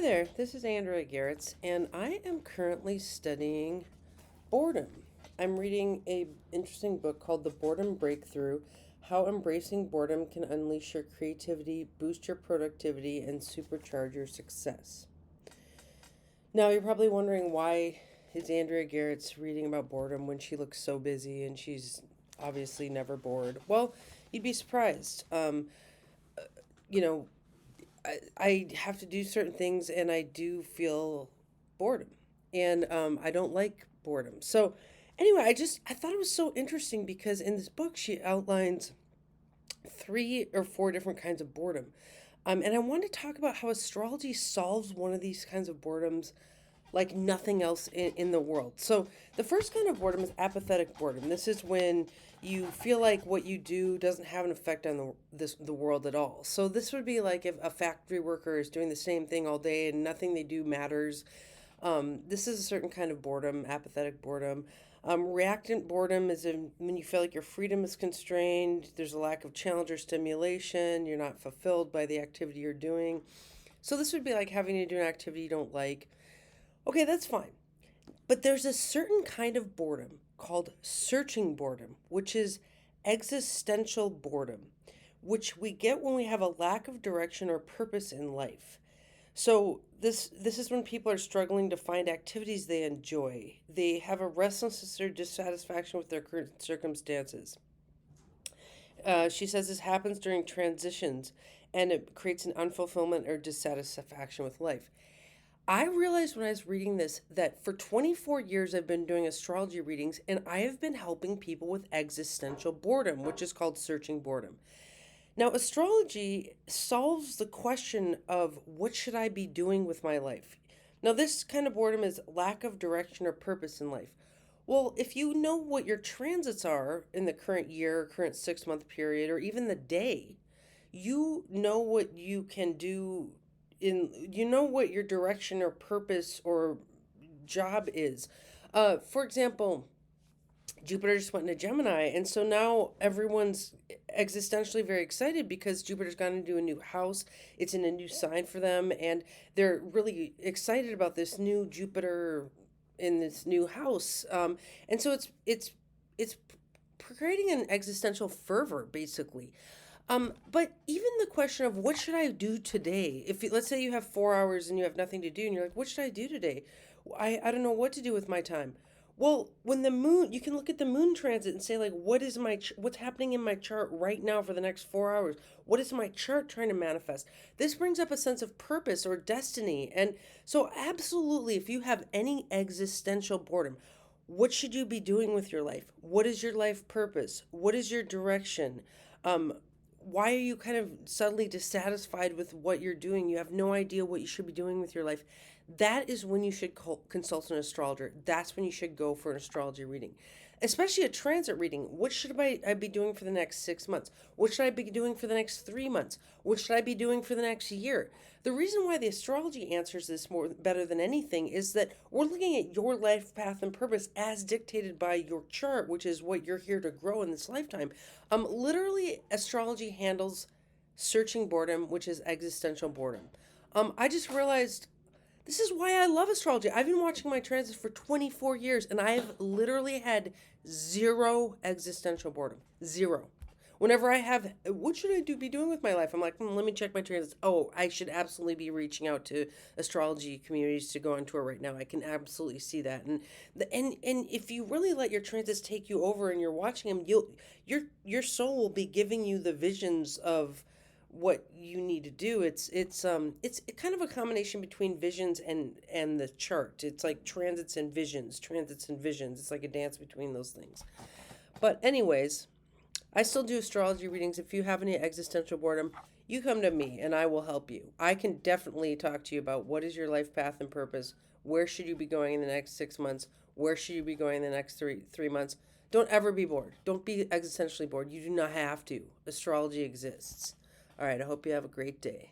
Hi there, this is Andrea Gehrz, and I am currently studying boredom. I'm reading a interesting book called The Boredom Breakthrough: How Embracing Boredom Can Unleash Your Creativity, Boost Your Productivity, and Supercharge Your Success. Now, you're probably wondering, why is Andrea Gehrz reading about boredom when she looks so busy and she's obviously never bored? Well, you'd be surprised. You know, I have to do certain things and I do feel boredom. And I don't like boredom. So, anyway, I thought it was so interesting because in this book she outlines three or four different kinds of boredom. And I wanted to talk about how astrology solves one of these kinds of boredoms like nothing else in the world. So the first kind of boredom is apathetic boredom. This is when you feel like what you do doesn't have an effect on the world at all. So this would be like if a factory worker is doing the same thing all day and nothing they do matters. This is a certain kind of boredom, apathetic boredom. Reactant boredom is when you feel like your freedom is constrained, there's a lack of challenge or stimulation, you're not fulfilled by the activity you're doing. So this would be like having to do an activity you don't like. Okay, that's fine. But there's a certain kind of boredom called searching boredom, which is existential boredom, which we get when we have a lack of direction or purpose in life. So this is when people are struggling to find activities they enjoy. They have a restlessness or dissatisfaction with their current circumstances. She says this happens during transitions and it creates an unfulfillment or dissatisfaction with life. I realized when I was reading this that for 24 years I've been doing astrology readings and I have been helping people with existential boredom, which is called searching boredom. Now, astrology solves the question of what should I be doing with my life? Now, this kind of boredom is lack of direction or purpose in life. Well, if you know what your transits are in the current year, current 6 month period, or even the day, you know what you can do you know what your direction or purpose or job is. For example, Jupiter just went into Gemini, and so now everyone's existentially very excited because Jupiter's gone into a new house. It's in a new sign for them, and they're really excited about this new Jupiter in this new house. And so it's creating an existential fervor, basically. But even the question of what should I do today? If let's say you have 4 hours and you have nothing to do, and you're like, what should I do today? I don't know what to do with my time. Well, when the moon, you can look at the moon transit and say like, what's happening in my chart right now for the next 4 hours? What is my chart trying to manifest? This brings up a sense of purpose or destiny. And so absolutely, if you have any existential boredom, what should you be doing with your life? What is your life purpose? What is your direction? Um, why are you kind of suddenly dissatisfied with what you're doing? You have no idea what you should be doing with your life. That is when you should consult an astrologer. That's when you should go for an astrology reading, especially a transit reading. What should I be doing for the next 6 months? What should I be doing for the next 3 months? What should I be doing for the next year? The reason why the astrology answers this more better than anything is that we're looking at your life path and purpose as dictated by your chart, which is what you're here to grow in this lifetime. Literally, astrology handles searching boredom, which is existential boredom. I just realized this is why I love astrology. I've been watching my transits for 24 years and I've literally had zero existential boredom. Zero. Whenever I have, what should I be doing with my life? I'm like, let me check my transits. Oh, I should absolutely be reaching out to astrology communities to go on tour right now. I can absolutely see that. And if you really let your transits take you over and you're watching them, your soul will be giving you the visions of what you need to do. It's kind of a combination between visions and the chart. It's like transits and visions, transits and visions. It's like a dance between those things. But anyways, I still do astrology readings. If you have any existential boredom, you come to me and I will help you. I can definitely talk to you about what is your life path and purpose. Where should you be going in the next 6 months? Where should you be going in the next three months? Don't ever be bored. Don't be existentially bored. You do not have to. Astrology exists. All right, I hope you have a great day.